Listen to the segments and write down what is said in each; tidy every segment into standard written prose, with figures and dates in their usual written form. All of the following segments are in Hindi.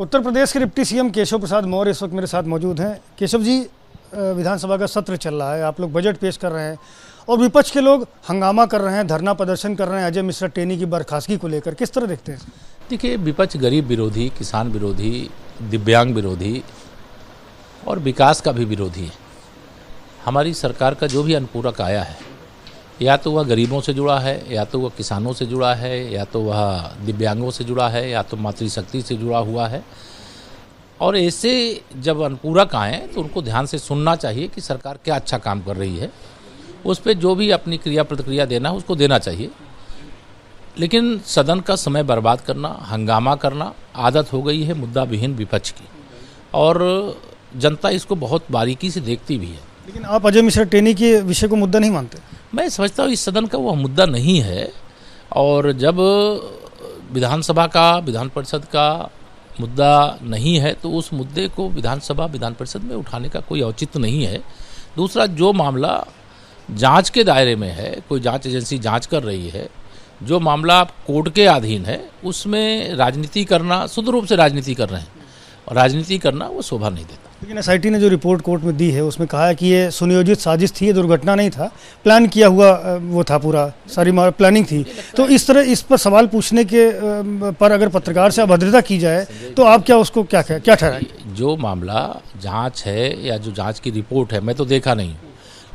उत्तर प्रदेश के डिप्टी सीएम केशव प्रसाद मौर्य इस वक्त मेरे साथ मौजूद हैं। केशव जी, विधानसभा का सत्र चल रहा है, आप लोग बजट पेश कर रहे हैं और विपक्ष के लोग हंगामा कर रहे हैं, धरना प्रदर्शन कर रहे हैं अजय मिश्रा टेनी की बर्खास्तगी को लेकर, किस तरह देखते हैं? देखिए, विपक्ष गरीब विरोधी, किसान विरोधी, दिव्यांग विरोधी और विकास का भी विरोधी है। हमारी सरकार का जो भी अनुपूरक आया है, या तो वह गरीबों से जुड़ा है, या तो वह किसानों से जुड़ा है, या तो वह दिव्यांगों से जुड़ा है, या तो मातृशक्ति से जुड़ा हुआ है। और ऐसे जब अनुपूरक आएँ तो उनको ध्यान से सुनना चाहिए कि सरकार क्या अच्छा काम कर रही है, उस पर जो भी अपनी क्रिया प्रतिक्रिया देना है उसको देना चाहिए। लेकिन सदन का समय बर्बाद करना, हंगामा करना आदत हो गई है मुद्दा विहीन विपक्ष की, और जनता इसको बहुत बारीकी से देखती भी है। लेकिन आप अजय मिश्रा टेनी के विषय को मुद्दा नहीं मानते? मैं समझता हूँ इस सदन का वह मुद्दा नहीं है, और जब विधानसभा का, विधान परिषद का मुद्दा नहीं है तो उस मुद्दे को विधानसभा, विधान परिषद में उठाने का कोई औचित्य नहीं है। दूसरा, जो मामला जांच के दायरे में है, कोई जांच एजेंसी जांच कर रही है, जो मामला कोर्ट के अधीन है, उसमें राजनीति करना, शुद्ध रूप से राजनीति कर रहे हैं, और राजनीति करना वो शोभा नहीं देता। लेकिन एसआईटी ने जो रिपोर्ट कोर्ट में दी है उसमें कहा है कि ये सुनियोजित साजिश थी, ये दुर्घटना नहीं था, प्लान किया हुआ वो था, पूरा सारी प्लानिंग थी। तो इस तरह इस पर सवाल पूछने के पर अगर पत्रकार से अभद्रता की जाए तो आप क्या उसको क्या ठहराएं? जो मामला जांच है या जो जांच की रिपोर्ट है, मैं तो देखा नहीं,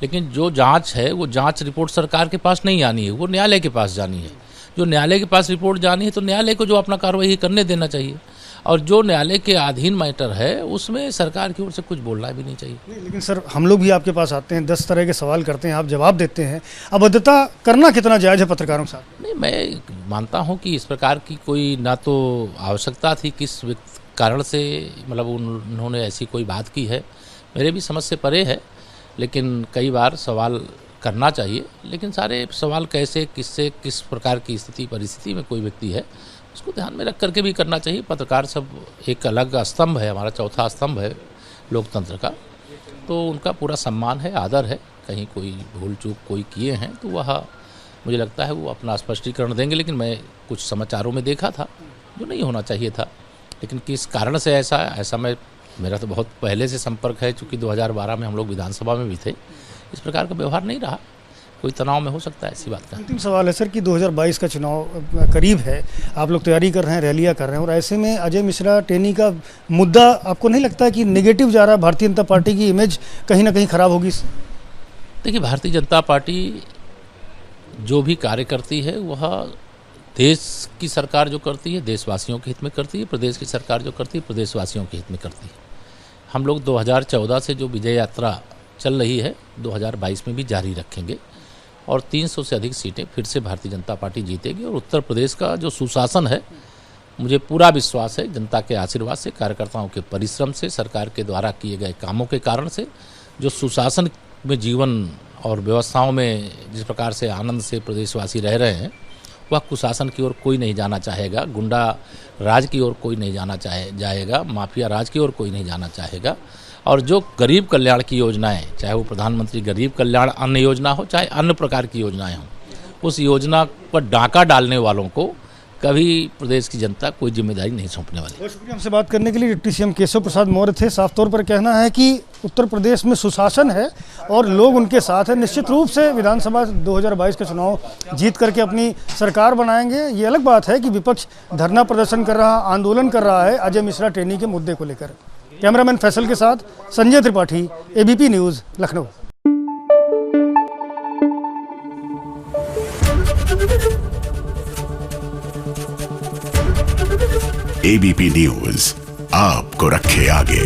लेकिन जो जांच है वो जांच रिपोर्ट सरकार के पास नहीं आनी है, वो न्यायालय के पास जानी है। जो न्यायालय के पास रिपोर्ट जानी है तो न्यायालय को जो अपना कार्रवाई करने देना चाहिए, और जो न्यायालय के अधीन मैटर है उसमें सरकार की ओर से कुछ बोलना भी नहीं चाहिए। लेकिन सर, हम लोग भी आपके पास आते हैं, 10 तरह के सवाल करते हैं, आप जवाब देते हैं, अभद्रता करना कितना जायज़ है पत्रकारों के साथ? नहीं, मैं मानता हूं कि इस प्रकार की कोई ना तो आवश्यकता थी, किस कारण से मतलब उन्होंने ऐसी कोई बात की है, मेरे भी समझ से परे है। लेकिन कई बार सवाल करना चाहिए, लेकिन सारे सवाल कैसे, किससे, किस प्रकार की स्थिति परिस्थिति में कोई व्यक्ति है, उसको ध्यान में रख करके भी करना चाहिए। पत्रकार सब एक अलग स्तंभ है, हमारा चौथा स्तंभ है लोकतंत्र का, तो उनका पूरा सम्मान है, आदर है। कहीं कोई भूल चूक कोई किए हैं तो वह मुझे लगता है वो अपना स्पष्टीकरण देंगे। लेकिन मैं कुछ समाचारों में देखा था जो नहीं होना चाहिए था, लेकिन किस कारण से ऐसा मेरा तो बहुत पहले से संपर्क है, चूँकि 2012 में हम लोग विधानसभा में भी थे, इस प्रकार का व्यवहार नहीं रहा। कोई तनाव में हो सकता है ऐसी बात का। अंतिम सवाल है सर कि 2022 का चुनाव करीब है, आप लोग तैयारी कर रहे हैं, रैलियां कर रहे हैं, और ऐसे में अजय मिश्रा टेनी का मुद्दा आपको नहीं लगता है कि नेगेटिव जा रहा है, भारतीय जनता पार्टी की इमेज कहीं ना कहीं खराब होगी? देखिए, भारतीय जनता पार्टी जो भी कार्य करती है वह देश की सरकार जो करती है देशवासियों के हित में करती है, प्रदेश की सरकार जो करती है प्रदेशवासियों के हित में करती है। हम लोग 2014 से जो विजय यात्रा चल रही है 2022 में भी जारी रखेंगे, और 300 से अधिक सीटें फिर से भारतीय जनता पार्टी जीतेगी। और उत्तर प्रदेश का जो सुशासन है, मुझे पूरा विश्वास है जनता के आशीर्वाद से, कार्यकर्ताओं के परिश्रम से, सरकार के द्वारा किए गए कामों के कारण से, जो सुशासन में जीवन और व्यवस्थाओं में जिस प्रकार से आनंद से प्रदेशवासी रह रहे हैं, वह कुशासन की ओर कोई नहीं जाना चाहेगा, गुंडा राज की ओर कोई नहीं जाना जाएगा, माफिया राज की ओर कोई नहीं जाना चाहेगा। और जो गरीब कल्याण की योजनाएं, चाहे वो प्रधानमंत्री गरीब कल्याण अन्न योजना हो, चाहे अन्य प्रकार की योजनाएं हों, उस योजना पर डाका डालने वालों को कभी प्रदेश की जनता कोई जिम्मेदारी नहीं सौंपने वाली। बहुत शुक्रिया हमसे बात करने के लिए। डिप्टी सीएम केशव प्रसाद मौर्य थे। साफ तौर पर कहना है कि उत्तर प्रदेश में सुशासन है और लोग उनके साथ हैं। निश्चित रूप से विधानसभा 2022 का चुनाव जीत करके अपनी सरकार बनाएंगे। ये अलग बात है कि विपक्ष धरना प्रदर्शन कर रहा, आंदोलन कर रहा है अजय मिश्रा टेनी के मुद्दे को लेकर। कैमरामैन फैसल के साथ Sanjay Tripathi, ABP news, Lucknow. ABP news आपको रखे आगे।